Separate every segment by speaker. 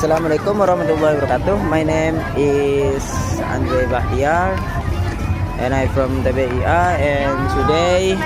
Speaker 1: Assalamualaikum warahmatullahi wabarakatuh. My name is Andre Bahtiar and I'm from the BIA, and today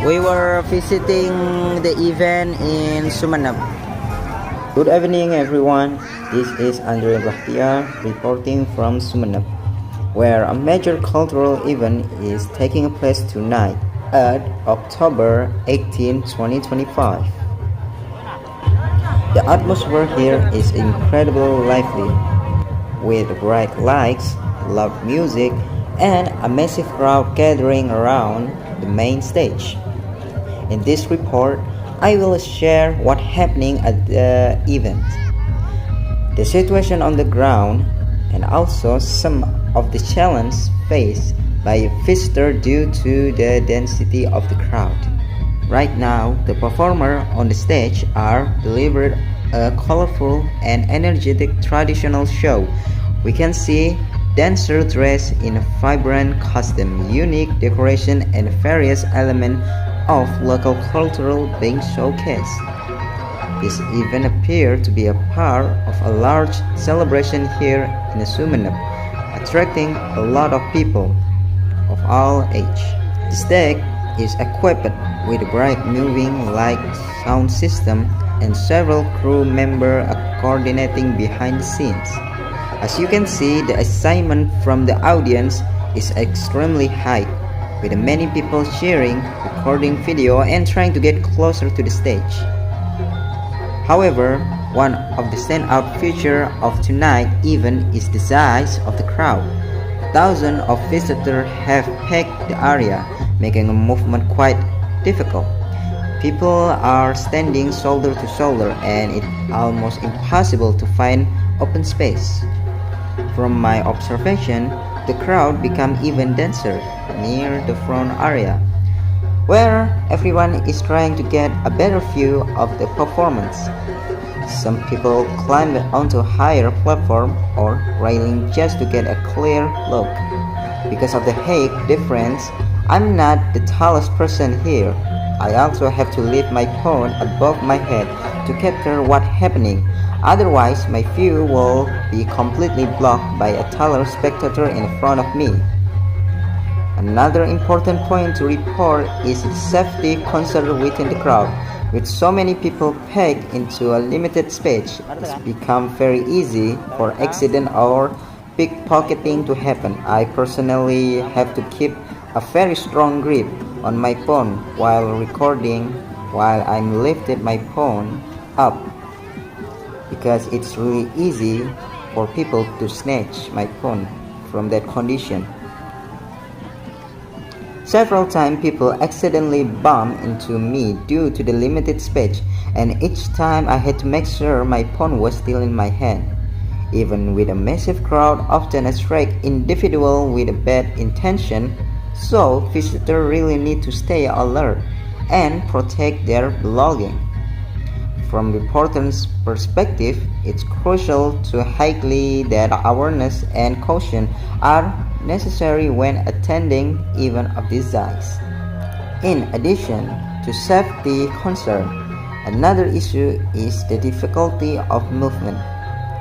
Speaker 1: we were visiting the event in Sumeneb. Good evening everyone. This is Andre Bahtiar reporting from Sumeneb, where a major cultural event is taking place tonight at October 18, 2025. The atmosphere here is incredibly lively, with bright lights, loud music, and a massive crowd gathering around the main stage. In this report, I will share what's happening at the event, the situation on the ground, and also some of the challenges faced by visitors due to the density of the crowd. Right now, the performers on the stage are delivering a colorful and energetic traditional show. We can see dancers dressed in a vibrant costume, unique decoration, and various elements of local culture being showcased. This event appears to be a part of a large celebration here in Sumeneb, attracting a lot of people of all ages. The stage is equipped with a bright moving light sound system and several crew members coordinating behind the scenes. As you can see, the excitement from the audience is extremely high, with many people cheering, recording video, and trying to get closer to the stage. However, one of the standout features of tonight's event is the size of the crowd. Thousands of visitors have packed the area, making a movement quite difficult. People are standing shoulder to shoulder, and it's almost impossible to find open space. From my observation, the crowd became even denser near the front area, where everyone is trying to get a better view of the performance. Some people climb onto a higher platform or railing just to get a clear look. Because of the height difference, I'm not the tallest person here. I also have to lift my phone above my head to capture what's happening. Otherwise, my view will be completely blocked by a taller spectator in front of me. Another important point to report is the safety concern within the crowd. With so many people packed into a limited space, it's become very easy for accident or pickpocketing to happen. I personally have to keep a very strong grip on my phone while recording, while I'm lifted my phone up, because it's really easy for people to snatch my phone from that condition. Several times people accidentally bump into me due to the limited space, and each time I had to make sure my phone was still in my hand. Even with a massive crowd, often attract individuals with a bad intention, so visitors really need to stay alert and protect their belongings. From the reporter's perspective, it's crucial to highlight that awareness and caution are necessary when attending events of this size. In addition to safety concern, another issue is the difficulty of movement.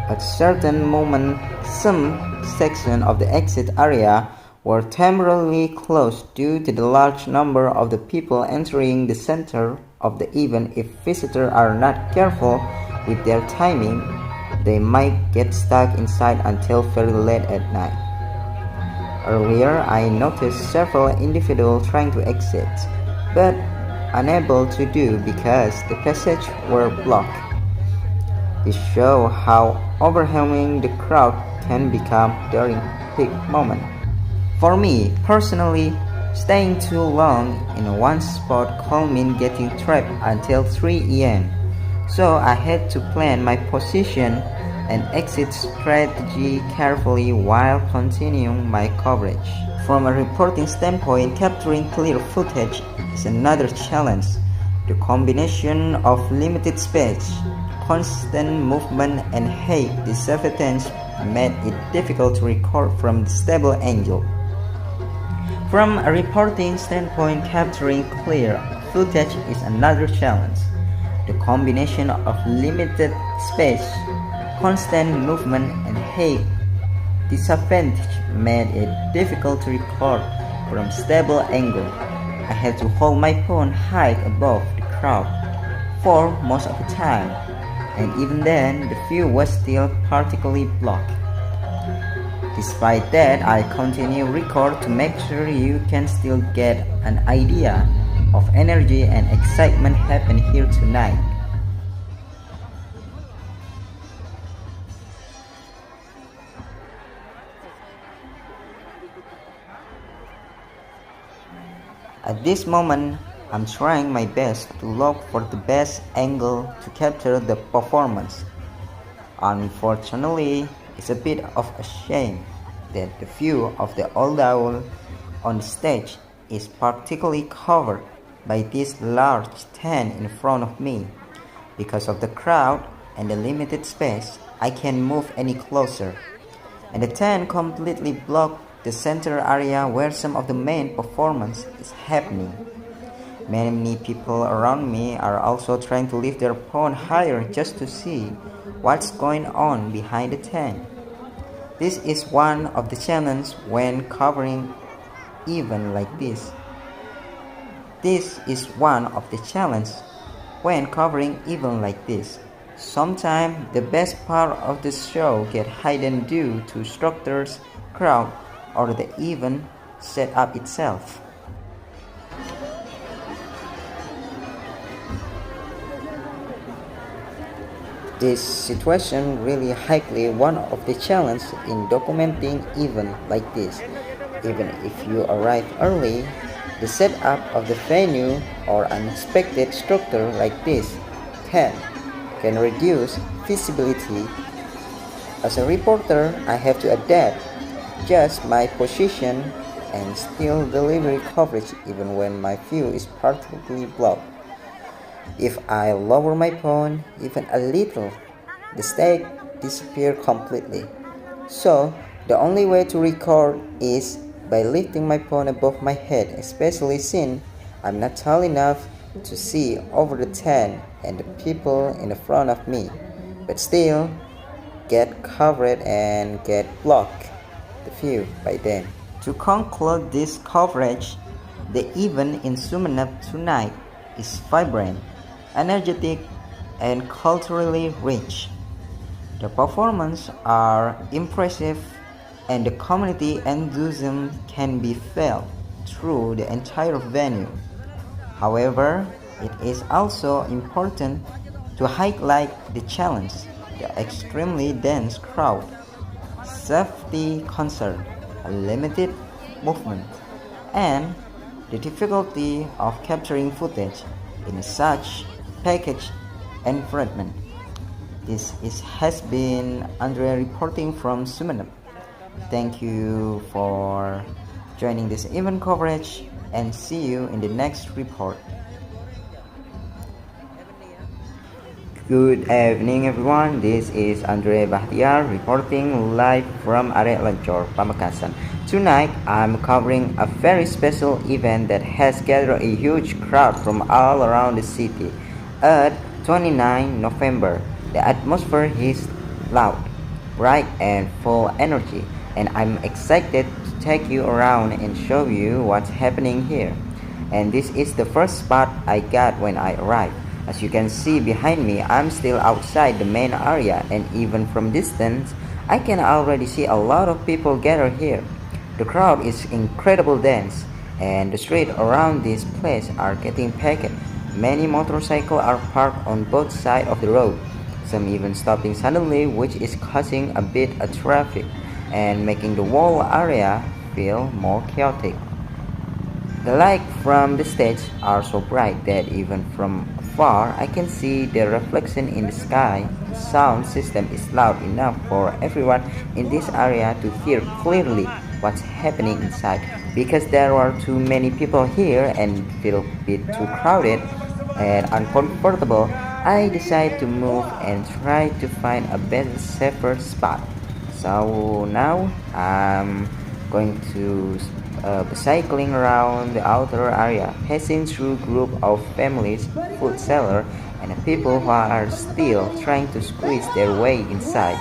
Speaker 1: At certain moments, some sections of the exit area were temporarily closed due to the large number of the people entering the center of the event. If visitors are not careful with their timing, they might get stuck inside until very late at night. Earlier, I noticed several individuals trying to exit, but unable to do because the passage were blocked. This shows how overwhelming the crowd can become during peak moment. For me personally, staying too long in one spot could mean getting trapped until 3 a.m. So I had to plan my position and exit strategy carefully while continuing my coverage. From a reporting standpoint, capturing clear footage is another challenge. The combination of limited space, constant movement, and height disadvantage made it difficult to record from the stable angle. From a reporting standpoint, capturing clear footage is another challenge. The combination of limited space, constant movement and height disadvantage made it difficult to record from stable angle. I had to hold my phone high above the crowd for most of the time, and even then the view was still partially blocked. Despite that, I continue record to make sure you can still get an idea of energy and excitement happen here tonight. At this moment, I'm trying my best to look for the best angle to capture the performance. Unfortunately, it's a bit of a shame that the view of the old owl on the stage is particularly covered by this large tent in front of me. Because of the crowd and the limited space, I can't move any closer, and the tent completely blocked the center area where some of the main performance is happening. Many people around me are also trying to lift their phone higher just to see what's going on behind the tent. This is one of the challenges when covering event like this. This is one of the challenges when covering event like this. Sometimes the best part of the show get hidden due to structures, crowd, or the event setup itself. This situation really highly one of the challenges in documenting event like this. Even if you arrive early, the setup of the venue or unexpected structure like this can reduce visibility. As a reporter, I have to adapt just my position and still deliver coverage even when my view is partially blocked. If I lower my phone even a little, the stage disappears completely. So the only way to record is by lifting my phone above my head, especially since I'm not tall enough to see over the tent and the people in the front of me, but still get covered and get blocked the view by them. To conclude this coverage, the event in Sumeneb tonight is vibrant, energetic, and culturally rich. The performances are impressive and the community enthusiasm can be felt through the entire venue. However, it is also important to highlight the challenge, the extremely dense crowd, safety concern, a limited movement, and the difficulty of capturing footage in such packaged environment. Has been Andre reporting from Sumeneb. Thank you for joining this event coverage and see you in the next report. Good evening everyone, this is Andre Bahtiar reporting live from Area Lancor, Pamekasan. Tonight I'm covering a very special event that has gathered a huge crowd from all around the city. At 29 November, the atmosphere is loud, bright and full energy, and I'm excited to take you around and show you what's happening here. And this is the first spot I got when I arrived. As you can see behind me, I'm still outside the main area, and even from distance, I can already see a lot of people gathered here. The crowd is incredible dense, and the streets around this place are getting packed. Many motorcycles are parked on both sides of the road, some even stopping suddenly, which is causing a bit of traffic and making the whole area feel more chaotic. The lights from the stage are so bright that even from afar I can see the reflection in the sky. The sound system is loud enough for everyone in this area to hear clearly what's happening inside. Because there are too many people here and feel a bit too crowded and uncomfortable, I decided to move and try to find a better, safer spot. So now I'm going to be cycling around the outer area, passing through group of families, food seller, and the people who are still trying to squeeze their way inside.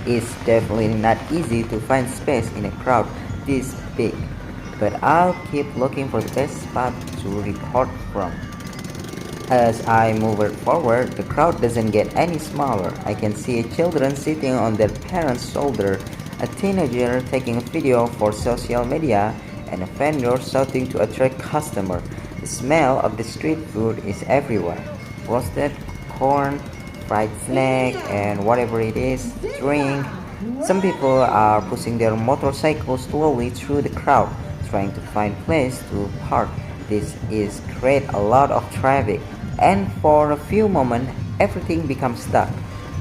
Speaker 1: It's definitely not easy to find space in a crowd this big, but I'll keep looking for the best spot to report from. As I move forward, the crowd doesn't get any smaller. I can see children sitting on their parents' shoulder, a teenager taking a video for social media, and a vendor shouting to attract customers. The smell of the street food is everywhere. Roasted corn, fried snack, and whatever it is, drink. Some people are pushing their motorcycles slowly through the crowd, trying to find place to park. This is create a lot of traffic, and for a few moments, everything becomes stuck.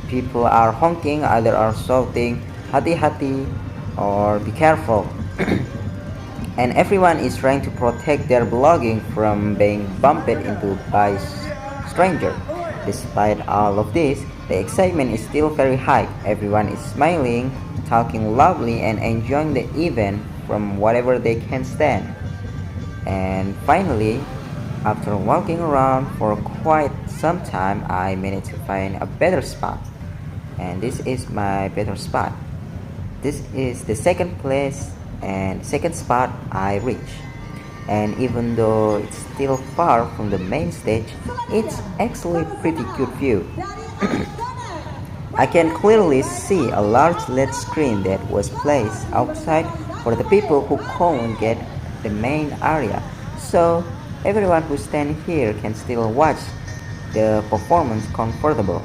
Speaker 1: People are honking, others are shouting, "Hati-hati," or "Be careful." And everyone is trying to protect their belongings from being bumped into by strangers. Despite all of this, the excitement is still very high. Everyone is smiling, talking loudly, and enjoying the event from whatever they can stand. And finally, after walking around for quite some time, I managed to find a better spot. And this is my better spot. This is the second place and second spot I reached. And even though it's still far from the main stage, it's actually pretty good view. I can clearly see a large LED screen that was placed outside for the people who couldn't get the main area. So everyone who stands here can still watch the performance comfortable.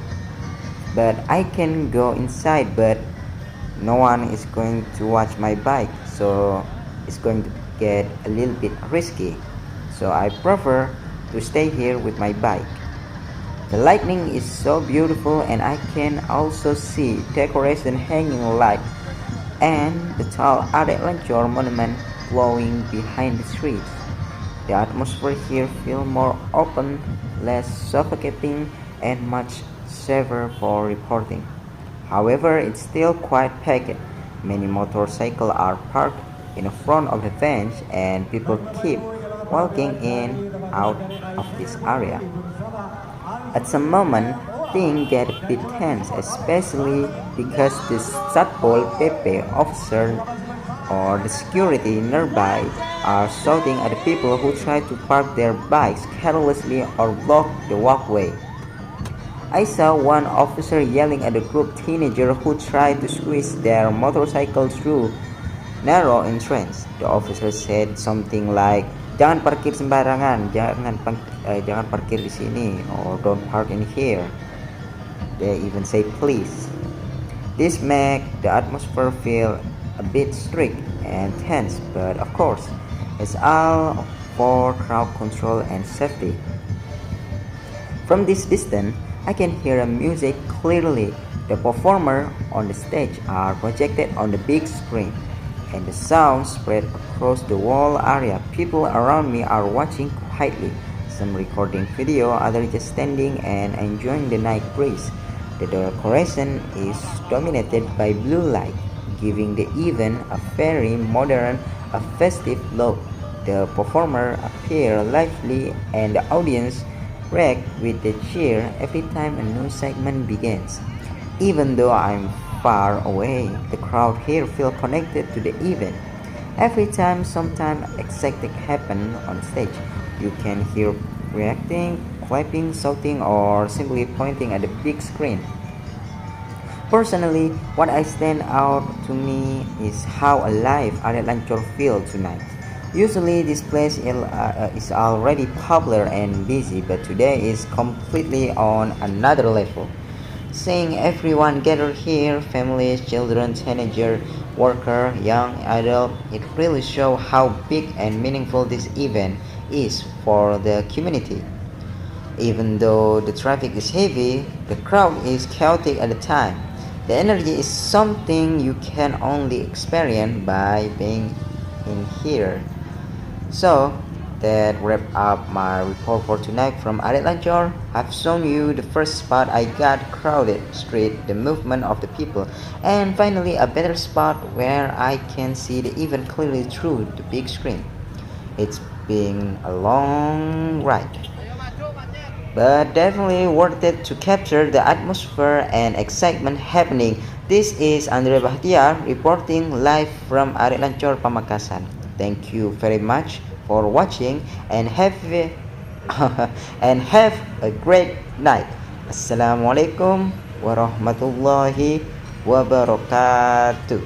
Speaker 1: But I can go inside, but no one is going to watch my bike, so it's going to get a little bit risky. So I prefer to stay here with my bike. The lighting is so beautiful, and I can also see decoration hanging light and the tall Lancor monument glowing behind the trees. The atmosphere here feels more open, less suffocating, and much safer for reporting. However, it's still quite packed. Many motorcycles are parked in the front of the bench, and people keep walking in out of this area. At some moment, things get a bit tense, especially because the Satpol PP officer or the security nearby are shouting at the people who try to park their bikes carelessly or block the walkway. I saw one officer yelling at a group teenager who tried to squeeze their motorcycle through narrow entrance. The officer said something like, "Jangan parkir sembarangan, jangan parkir di sini, or don't park in here." They even say please. This makes the atmosphere feel a bit strict and tense, but of course, it's all for crowd control and safety. From this distance, I can hear the music clearly. The performers on the stage are projected on the big screen, and the sound spread across the whole area. People around me are watching quietly, some recording video, others just standing and enjoying the night breeze. The decoration is dominated by blue light, giving the event a very modern, a festive look. The performers appear lively, and the audience react with the cheer every time a new segment begins. Even though I'm far away, the crowd here feel connected to the event. Every time something exciting happens on stage, you can hear reacting, clapping, shouting, or simply pointing at the big screen. Personally, what I stand out to me is how alive Lancor feels tonight. Usually this place is already popular and busy, but today is completely on another level. Seeing everyone gather here, families, children, teenagers, workers, young, adult, it really shows how big and meaningful this event is for the community. Even though the traffic is heavy, the crowd is chaotic at the time. The energy is something you can only experience by being in here. So that wrap up my report for tonight from Lancor. I've shown you the first spot I got, crowded street, the movement of the people, and finally a better spot where I can see the event clearly through the big screen. It's been a long ride. but definitely worth it to capture the atmosphere and excitement happening. This is Andre Bahtiar reporting live from Arek Lancor Pamekasan. Thank you very much for watching and have and have a great night. Assalamualaikum warahmatullahi wabarakatuh.